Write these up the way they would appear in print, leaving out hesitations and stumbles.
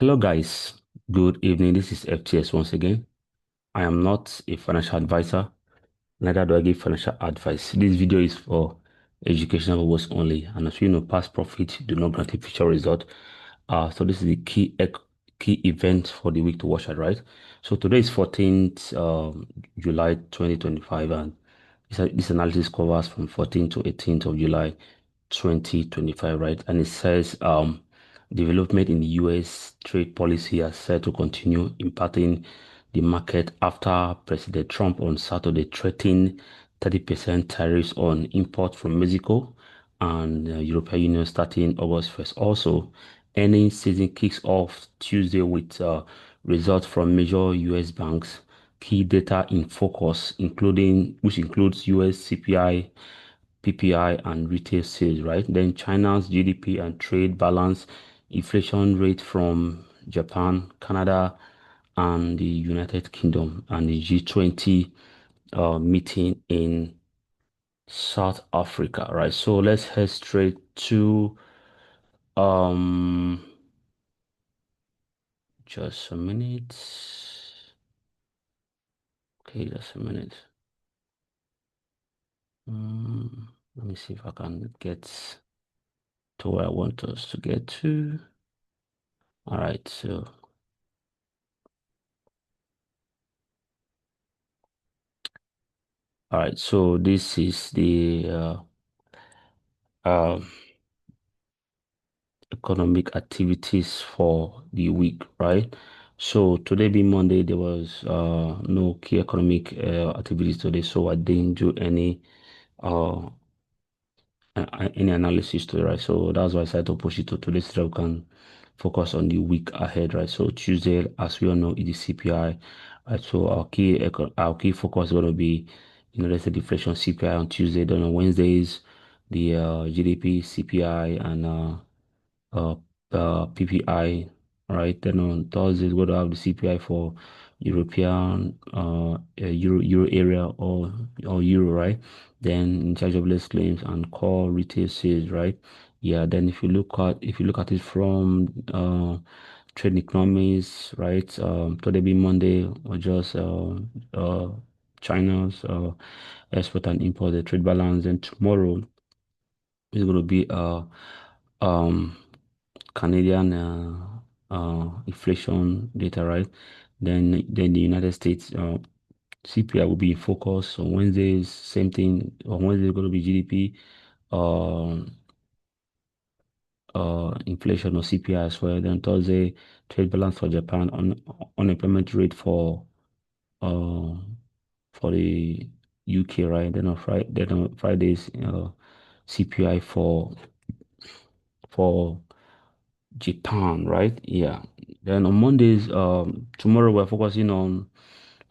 Hello guys, good evening. This is FTS once again. I am not a financial advisor, neither do I give financial advice. This video is for educational purpose only, and as you know, past profit do not guarantee future result. So this is the key event for the week to watch at, right? So today is 14th July 2025, and this analysis covers from 14th to 18th of July 2025, right? And it says development in the US trade policy has said to continue impacting the market after President Trump on Saturday threatened 30% tariffs on imports from Mexico and European Union starting August 1st. Also, earnings season kicks off Tuesday with results from major US banks. Key data in focus, which includes US CPI, PPI, and retail sales, right? Then China's GDP and trade balance, inflation rate from Japan, Canada, and the United Kingdom, and the G20 meeting in South Africa, right? So let's head straight to um just a minute. Okay, just a minute. Let me see if I can get to where I want us to get to. All right, so this is the uh, economic activities for the week, right? So today being Monday, there was no key economic activities today, so I didn't do uh any analysis to it, right? So that's why I decided to push it to today so that we can focus on the week ahead, right? So Tuesday, as we all know, it is CPI, right? So our key focus is going to be, let's say deflation CPI on Tuesday. Then on Wednesdays, the GDP CPI and uh, PPI, right? Then on Thursday, we're going to have the CPI for European, Euro area or Euro, right? Then in charge of less claims and core retail sales, right? Yeah. Then if you look at it from trade economies, right? Today being Monday, or just China's export and import the trade balance, and tomorrow is going to be um Canadian inflation data, right? Then the United States CPI will be in focus on Wednesdays. Same thing on Wednesday, it's going to be GDP, inflation or CPI as well. Then Thursday, trade balance for Japan, unemployment rate uh for the UK, right? Then on Fridays, CPI for Japan, right? Yeah. Then on Mondays, tomorrow we're focusing on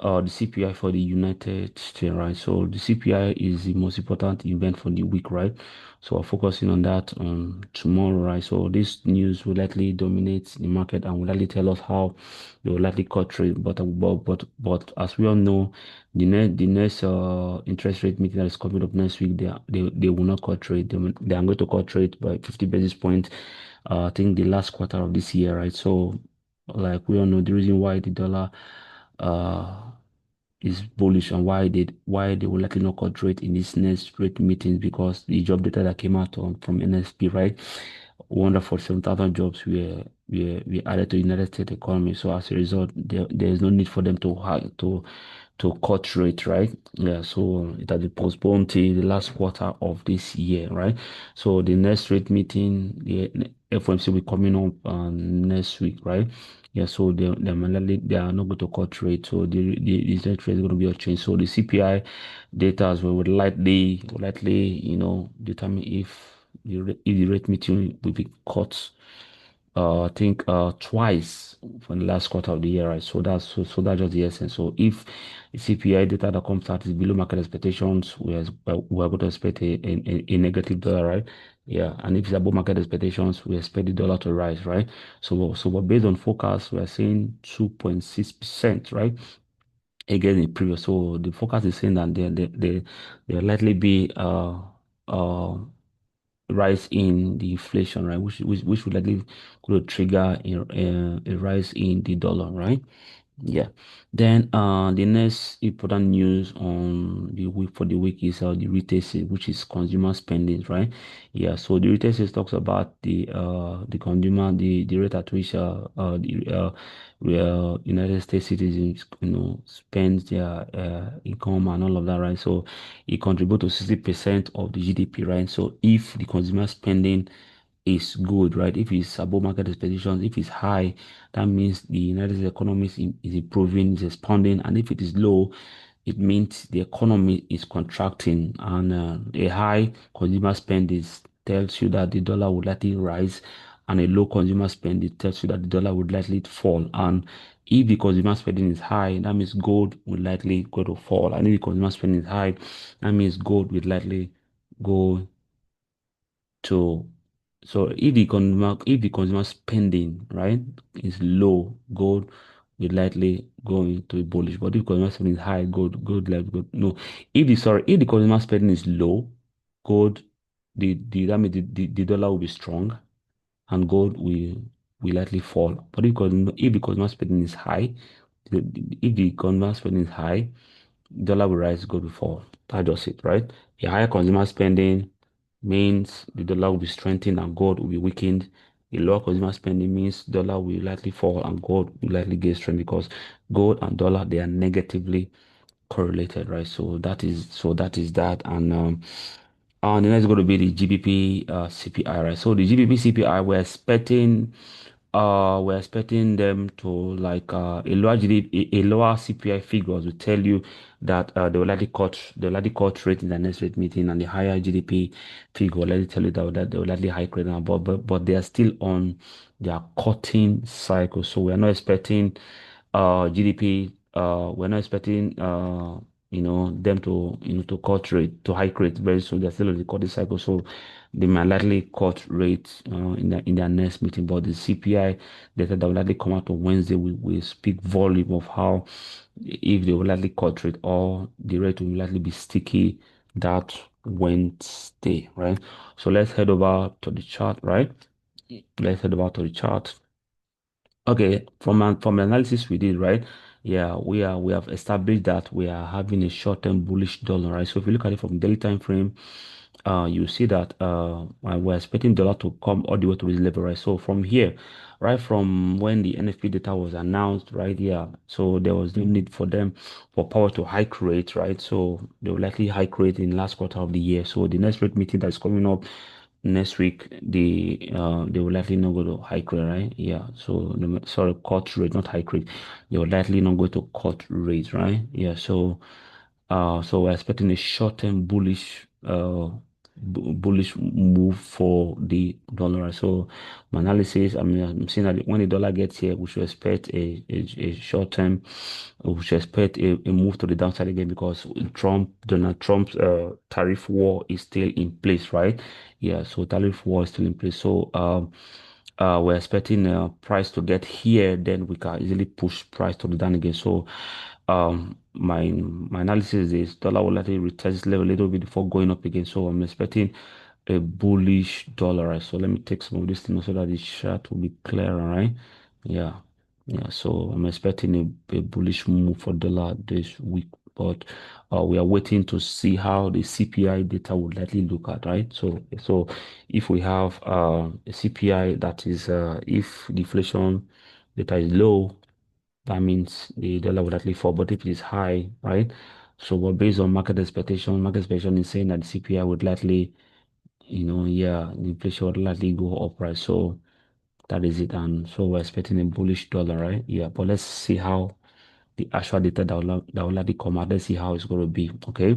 the CPI for the United States, right? So the CPI is the most important event for the week, right? So we're focusing on that on tomorrow, right? So this news will likely dominate the market and will likely tell us how they will likely cut trade. But as we all know, the next interest rate meeting that is coming up next week, they will not cut trade. They are going to cut trade by 50 basis points. I think the last quarter of this year, right? So like we all know, the reason why the dollar uh is bullish and why they will likely not cut rate in this next rate meeting, because the job data that came out from NSP, right? 147,000 jobs were added to the United States economy. So as a result, there is no need for them to cut rate, right? Yeah, so it has been postponed till the last quarter of this year, right? So the next rate meeting, the FOMC will be coming up next week, right? Yeah, so they are not going to cut rate, so the interest rate is going to be a change. So the CPI data as well would likely determine if the rate meeting will be cut. I think twice for the last quarter of the year, right? So that's just the essence. So if the CPI data that comes out is below market expectations, we're going to expect a negative dollar, right? Yeah, and if it's above market expectations, we expect the dollar to rise, right? But based on forecast, we are seeing 2.6%, right? Again, in previous, so the forecast is saying that there likely be uh rise in the inflation, right? Which would likely could trigger a rise in the dollar, right? Yeah. Then the next important news on the week for the week is the retail sales, which is consumer spending, right? Yeah. So the retail sales talks about the consumer, the rate at which the where United States citizens, spend their income and all of that, right? So it contributes to 60% of the GDP, right? So if the consumer spending is good, right? If it's above market expectations, if it's high, that means the United States economy is improving, is expanding, and if it is low, it means the economy is contracting. And a high consumer spend is tells you that the dollar would likely rise, and a low consumer spend it tells you that the dollar would likely fall. And if the consumer spending is high, that means gold will likely go to fall. And if the consumer spending is high, that means gold will likely go to so if the consumer spending, right, is low, gold will likely go into a bullish. But if consumer spending is high, gold like gold. No. If the consumer spending is low, gold the that means the dollar will be strong and gold will likely fall. But if the consumer spending is high, if the consumer spending is high, dollar will rise, gold will fall. That's just it, right? A higher consumer spending means the dollar will be strengthened and gold will be weakened. A lower consumer spending means dollar will likely fall and gold will likely gain strength because gold and dollar they are negatively correlated, right? So that is that. And the next going to be the GBP CPI, right? So the GBP CPI, we're expecting them to like a lower GDP, a lower CPI figures will tell you that they will likely cut rate in the next rate meeting, and the higher GDP figure will likely tell you that they will likely hike rate now, but they are still on their cutting cycle. So we are not expecting GDP. We're not expecting them to cut rate to hike rate very soon. They're still on the cutting cycle, so they might likely cut rates in their next meeting. But the CPI data that will likely come out on Wednesday will speak volume of how if they will likely cut rate or the rate will likely be sticky that Wednesday, right? So let's head over to the chart, right? Let's head over to the chart. Okay, from the analysis we did, right? Yeah, we have established that we are having a short-term bullish dollar, right? So if you look at it from daily time frame, you see that we're expecting dollar to come all the way to this level, right? So from here, right from when the NFP data was announced, right? Yeah, so there was no need for them for power to hike rate, right? So they will likely hike rate in last quarter of the year. So the next rate meeting that's coming up next week, they will likely not go to hike rate, right? Yeah. So sorry, cut rate, not hike rate. They will likely not go to cut rate, right? Yeah. So we're expecting a short-term bullish move for the dollar, right? So my analysis, I mean, I'm seeing that when the dollar gets here, we should expect a short-term, we should expect a move to the downside again because Donald Trump's tariff war is still in place, right? Yeah, so tariff war is still in place. So we're expecting price to get here, then we can easily push price to the down again. So my analysis is dollar will likely retest this level a little bit before going up again. So I'm expecting a bullish dollar, right? So let me take some of this thing so that the chart will be clearer, right? Yeah. Yeah, so I'm expecting a bullish move for dollar this week, but we are waiting to see how the CPI data would likely look at, right? So if we have a CPI that is, if the inflation data is low, that means the dollar would likely fall. But if it is high, right? So, but based on market expectation is saying that the CPI would likely, yeah, the inflation would likely go up, right? So that is it. And so we're expecting a bullish dollar, right? Yeah, but let's see how the actual data that will likely come out. Let's see how it's going to be. Okay.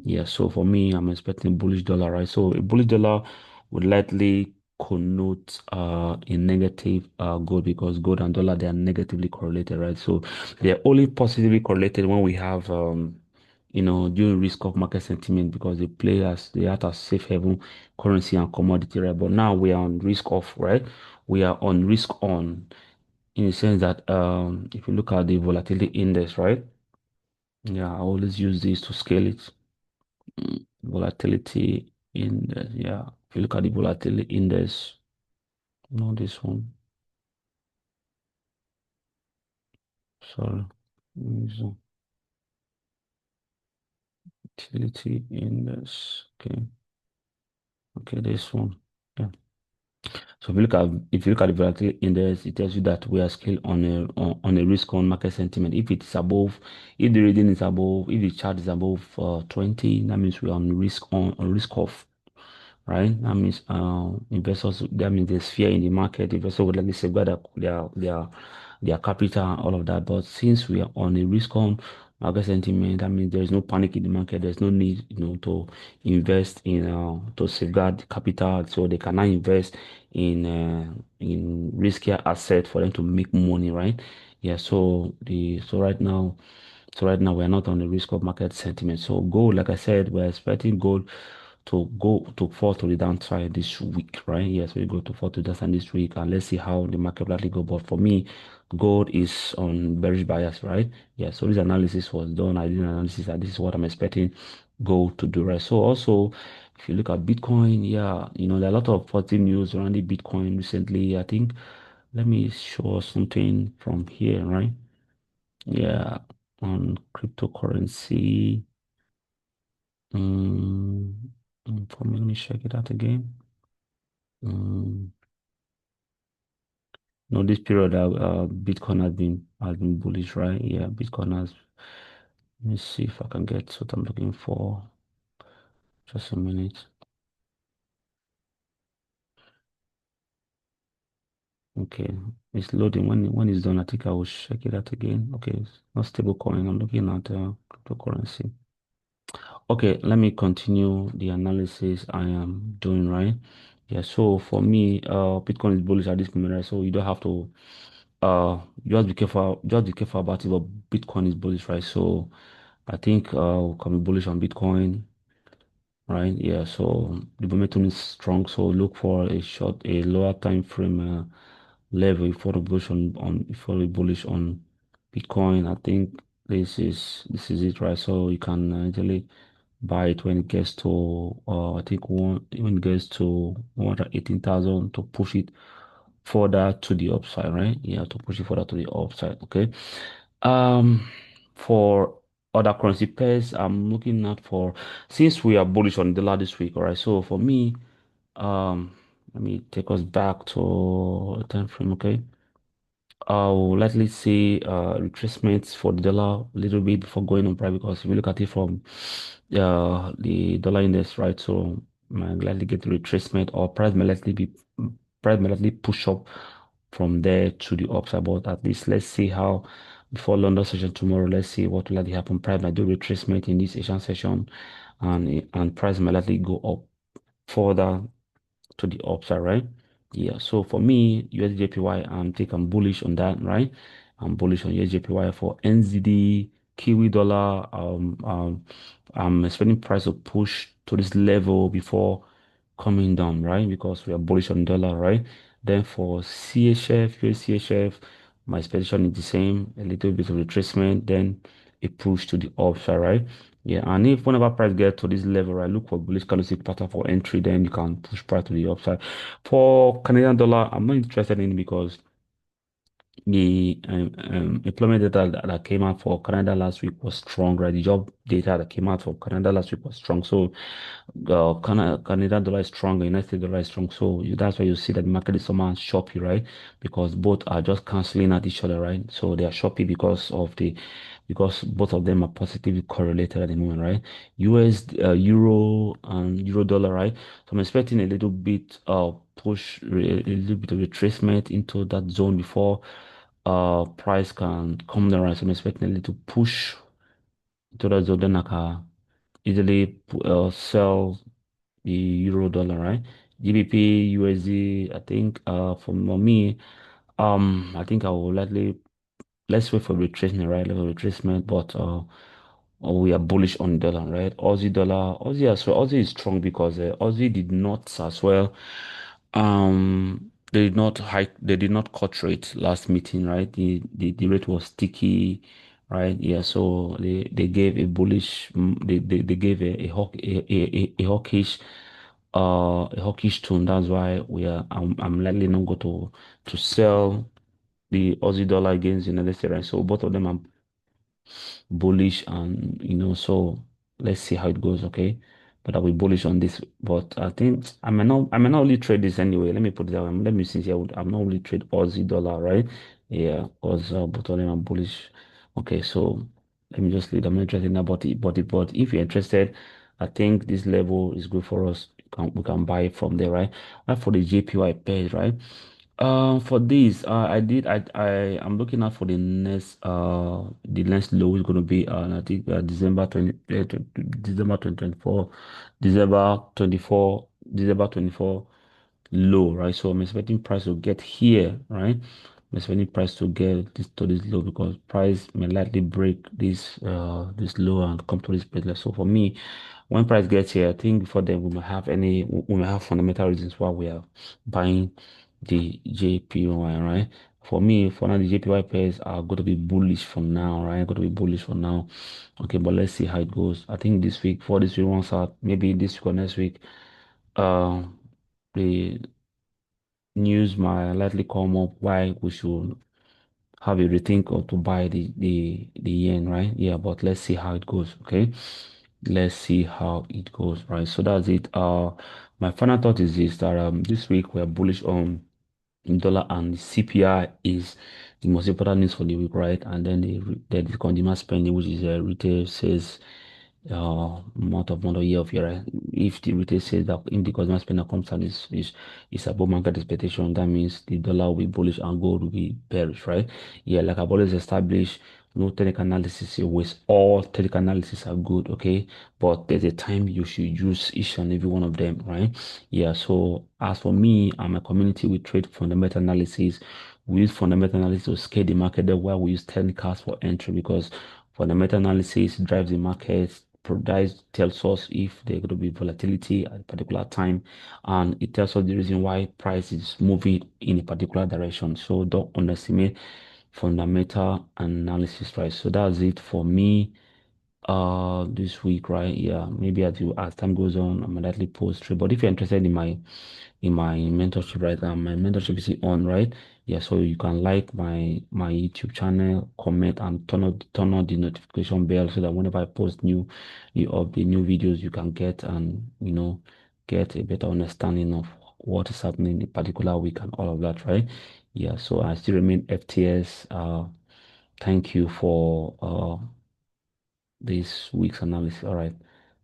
Yeah. So for me, I'm expecting a bullish dollar, right? So a bullish dollar would likely connote a negative gold because gold and dollar they are negatively correlated, right? So they're only positively correlated when we have during risk of market sentiment because they act as safe haven currency and commodity, right? But now we are on risk off, right? We are on risk on in the sense that if you look at the volatility index, right? Yeah, I always use this to scale it. Volatility index, yeah. If you look at the volatility index, not this one. Sorry. So, volatility index. Okay. Okay, this one. Yeah. So if you look at the volatility index, it tells you that we are still on a risk on market sentiment. If it's above, if the reading is above, if the chart is above 20, that means we're on risk off, right? That means investors, that means there's fear in the market. Investors would like to safeguard their capital, all of that. But since we are on a risk on market sentiment, that means there's no panic in the market. There's no need, to invest in to safeguard capital, so they cannot invest in riskier asset for them to make money, right? Yeah. So right now we're not on the risk of market sentiment. So gold, like I said, we're expecting gold to fall to the downside this week, right? Yes, we go to fall to the downside this week, and let's see how the market will likely go. But for me, gold is on bearish bias, right? Yeah. So this analysis was done. I did an analysis, and this is what I'm expecting gold to do, right? So also, if you look at Bitcoin, yeah, there are a lot of positive news around the Bitcoin recently. I think let me show something from here, right? Yeah, on cryptocurrency. Um, for me, let me check it out again. Um, no, this period, Bitcoin has been bullish, right? Yeah, Bitcoin has. Let me see if I can get what I'm looking for. Just a minute. Okay, it's loading. When it's done, I think I will check it out again. Okay, it's not stable coin. I'm looking at cryptocurrency. Okay, let me continue the analysis I am doing, right? Yeah, so for me, Bitcoin is bullish at this moment, right? So you don't have to, just be careful about it, but Bitcoin is bullish, right? So I think, we can be bullish on Bitcoin, right? Yeah, so the momentum is strong, so look for a lower time frame, level if you're bullish if you're bullish on Bitcoin. I think this is it, right? So you can actually buy it when it gets to I think when it gets to 118,000 to push it further to the upside, right? Yeah, to push it further to the upside. Okay. Um, for other currency pairs, I'm looking at for since we are bullish on the dollar this week, all right. So for me, let me take us back to the time frame, okay? I'll likely see retracements for the dollar a little bit before going on price, because if you look at it from the dollar index, right? So might likely get retracement, or price may likely push up from there to the upside. But at least let's see how before London session tomorrow. Let's see what will likely happen. Price might do retracement in this Asian session, and price might likely go up further to the upside, right? Yeah. So for me, USJPY, I'm bullish on that, right? I'm bullish on USJPY. For NZD, Kiwi dollar. I'm expecting price to push to this level before coming down, right? Because we are bullish on dollar, right? Then for CHF, USCHF, my expectation is the same, a little bit of retracement, then a push to the upside, right? Yeah, and if whenever price get to this level, right, look for bullish candlestick pattern for entry, then you can push price to the upside. For Canadian dollar, I'm not interested in it because the employment data that came out for Canada last week was strong, right? The job data that came out for Canada last week was strong. So Canadian dollar is strong, United States dollar is strong. So that's why you see that the market is somehow choppy, right? Because both are just canceling at each other, right? So they are choppy because both of them are positively correlated at the moment, right? US, euro and euro dollar, right? So I'm expecting a little bit a little bit of retracement into that zone before price can come down, right? So I'm expecting a little push to that zone, then I can easily sell the euro dollar, right? GBP USD, I think for me, I think I will likely let's wait for retracement, right? Level retracement, but we are bullish on dollar, right? Aussie dollar, Aussie as well. Aussie is strong because Aussie did not as well. They did not hike. They did not cut rate last meeting, right? The rate was sticky, right? Yeah. So they gave a bullish. They gave a hawkish a hawkish tone. That's why I'm likely not going to sell the Aussie dollar against the United States, right? So both of them are bullish, and so let's see how it goes, okay? But I'll be bullish on this. But I think I may not only trade this anyway. Let me put it that way. Let me see here. I'm not only trade Aussie dollar, right? Yeah, because both of them are bullish. Okay, so let me just leave. I'm not interested in that, but if you're interested, I think this level is good for us. We can buy it from there, right? Right, for the JPY pairs, right? For this, I'm looking out for the next low is going to be, I think, December 2024, December 24 low, right? So I'm expecting price to get here, right? I'm expecting price to get this low because price may likely break this low and come to this place. So for me, when price gets here, I think before then we may have fundamental reasons why we are buying the JPY, right? For me, for now, the JPY pairs are going to be bullish for now, right? Going to be bullish for now. Okay, but let's see how it goes. I think this week once out, maybe this week or next week, uh, the news might likely come up why we should have a rethink or to buy the yen, right? Yeah, but let's see how it goes, okay? Let's see how it goes, right? So that's it. My final thought is this, that this week we're bullish on dollar, and CPI is the most important news for the week, right? And then the consumer spending, which is retail sales, month of year of year, right? If the retail says that if the consumer spending comes and is above market expectation, that means the dollar will be bullish and gold will be bearish, right? Yeah, like I've always established, no technical analysis is always all technical analysis are good, okay? But there's a time you should use each and every one of them, right? Yeah, so as for me and my community, we trade fundamental analysis. We use fundamental analysis to scale the market. That's why we use technicals for entry, because fundamental analysis drives the market, provides tells us if there's going to be volatility at a particular time, and it tells us the reason why price is moving in a particular direction. So don't underestimate fundamental analysis, right? So that's it for me this week, right? Yeah, maybe as time goes on, I might likely post through. But if you're interested in my mentorship, right? My mentorship is on, right? Yeah, so you can like my YouTube channel, comment, and turn on the notification bell so that whenever I post new videos, you can get and get a better understanding of what is happening in a particular week and all of that, right? Yeah, so I still remain FTS. Thank you for this week's analysis. All right.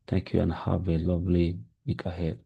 Thank you and have a lovely week ahead.